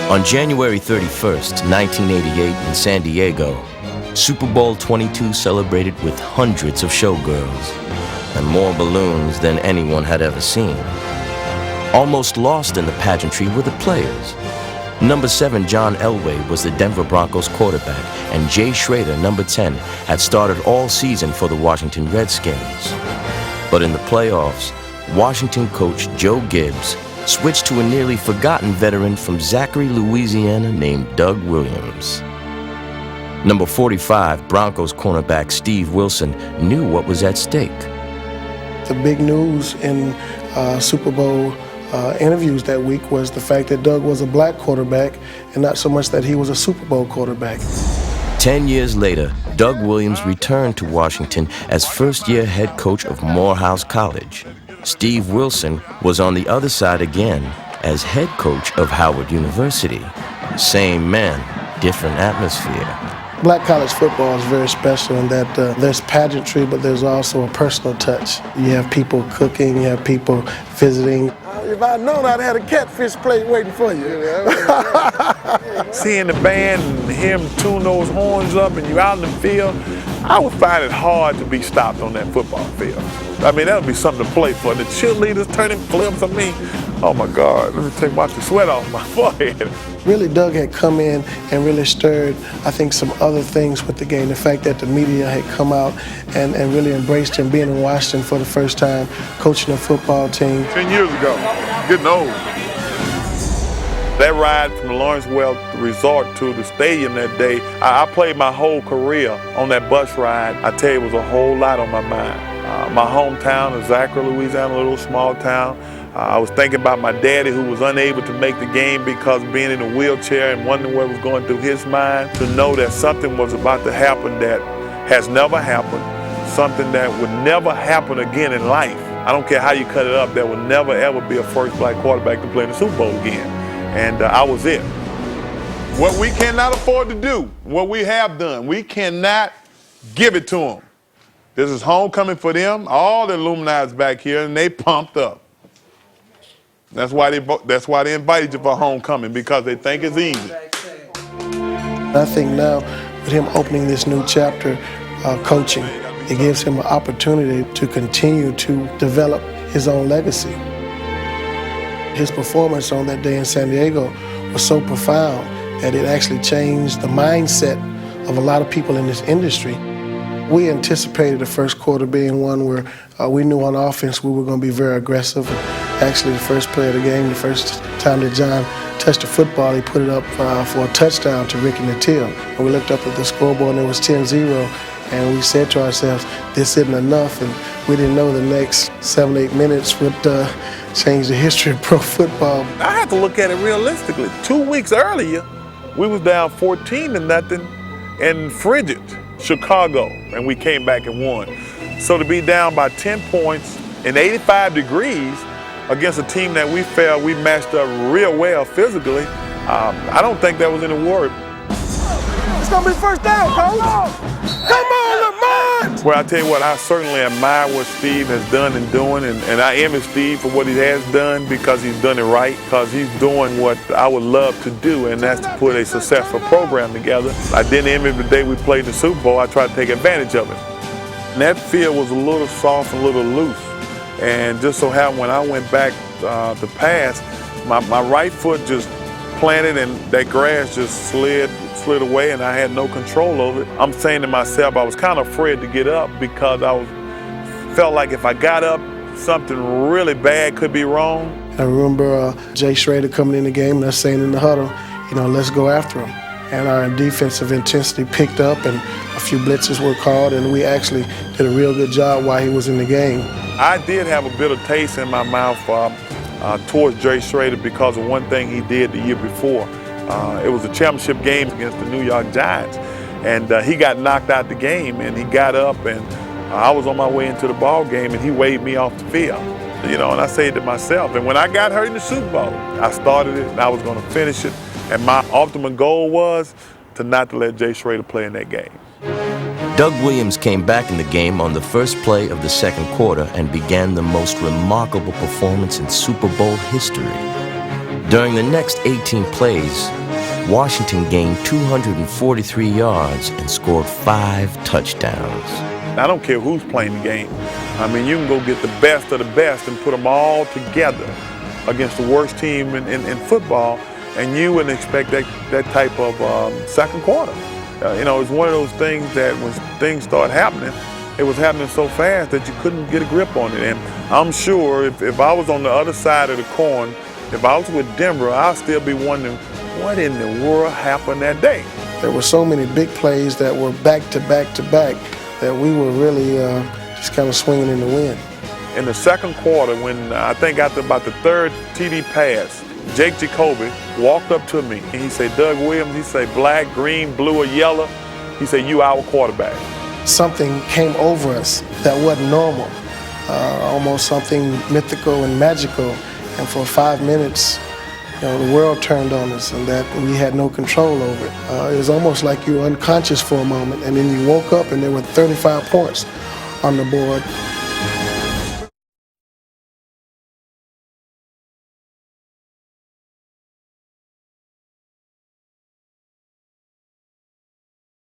On January 31st, 1988 in San Diego, Super Bowl 22 celebrated with hundreds of showgirls and more balloons than anyone had ever seen. Almost lost in the pageantry were the players. Number 7, John Elway, was the Denver Broncos quarterback, and Jay Schrader, number 10, had started all season for the Washington Redskins. But in the playoffs, Washington coach Joe Gibbs switched to a nearly forgotten veteran from Zachary, Louisiana, named Doug Williams. Number 45, Broncos cornerback Steve Wilson, knew what was at stake. The big news in Super Bowl interviews that week was the fact that Doug was a black quarterback and not so much that he was a Super Bowl quarterback. 10 years later, Doug Williams returned to Washington as first-year head coach of Morehouse College. Steve Wilson was on the other side again as head coach of Howard University. Same man, different atmosphere. Black college football is very special in that there's pageantry, but there's also a personal touch. You have people cooking, you have people visiting. If I'd known, I'd had a catfish plate waiting for you. Seeing the band and him tune those horns up and you out in the field, I would find it hard to be stopped on that football field. I mean, that would be something to play for. The cheerleaders turning flips on me. Oh my God, let me watch the sweat off my forehead. Really, Doug had come in and really stirred, I think, some other things with the game. The fact that the media had come out and really embraced him being in Washington for the first time, coaching a football team. 10 years ago, getting old. That ride from the Lawrence Welk Resort to the stadium that day, I played my whole career on that bus ride. I tell you, it was a whole lot on my mind. My hometown is Zachary, Louisiana, a little small town. I was thinking about my daddy who was unable to make the game because of being in a wheelchair and wondering what was going through his mind. To know that something was about to happen that has never happened, something that would never happen again in life. I don't care how you cut it up, there would never ever be a first black quarterback to play in the Super Bowl again. And I was it. What we cannot afford to do, what we have done, we cannot give it to them. This is homecoming for them, all the Illuminati's back here, and they pumped up. That's why they invited you for homecoming, because they think it's easy. I think now, with him opening this new chapter, coaching, it gives him an opportunity to continue to develop his own legacy. His performance on that day in San Diego was so profound that it actually changed the mindset of a lot of people in this industry. We anticipated the first quarter being one where we knew on offense we were going to be very aggressive. Actually, the first play of the game, the first time that John touched the football, he put it up for a touchdown to Ricky Nattil. And we looked up at the scoreboard and it was 10-0, and we said to ourselves, this isn't enough, and we didn't know the next 7-8 minutes would change the history of pro football. I have to look at it realistically. 2 weeks earlier, we was down 14-0 in frigid Chicago, and we came back and won. So to be down by 10 points in 85 degrees against a team that we felt we matched up real well physically, I don't think that was any worry. It's gonna be first down, coach. Come on, Lamont! Well, I tell you what, I certainly admire what Steve has done and doing, and I envy Steve for what he has done, because he's done it right, because he's doing what I would love to do, and that's to put a successful program together. I didn't envy the day we played the Super Bowl. I tried to take advantage of it. And that field was a little soft and a little loose. And just so happened when I went back to pass, my right foot just planted and that grass just slid away, and I had no control over it. I'm saying to myself, I was kind of afraid to get up, because I felt like if I got up, something really bad could be wrong. I remember Jay Schrader coming in the game and us saying in the huddle, let's go after him. And our defensive intensity picked up, and a few blitzes were called, and we actually did a real good job while he was in the game. I did have a bit of taste in my mouth towards Jay Schrader because of one thing he did the year before. It was a championship game against the New York Giants, and he got knocked out the game, and he got up, and I was on my way into the ball game, and he waved me off the field. And I said to myself, and when I got hurt in the Super Bowl, I started it, and I was going to finish it, and my ultimate goal was to not to let Jay Schrader play in that game. Doug Williams came back in the game on the first play of the second quarter and began the most remarkable performance in Super Bowl history. During the next 18 plays, Washington gained 243 yards and scored 5 touchdowns. I don't care who's playing the game. I mean, you can go get the best of the best and put them all together against the worst team in football, and you wouldn't expect that type of second quarter. You know, it's one of those things that when things start happening, it was happening so fast that you couldn't get a grip on it. And I'm sure if I was on the other side of the coin, if I was with Denver, I'd still be wondering, what in the world happened that day? There were so many big plays that were back to back to back that we were really just kind of swinging in the wind. In the second quarter, when I think after about the third TD pass, Jake Jacoby walked up to me and he said, Doug Williams, he said, black, green, blue, or yellow, he said, you our quarterback. Something came over us that wasn't normal, almost something mythical and magical. And for 5 minutes, you know, the world turned on us and that we had no control over it. It was almost like you were unconscious for a moment, and then you woke up and there were 35 points on the board.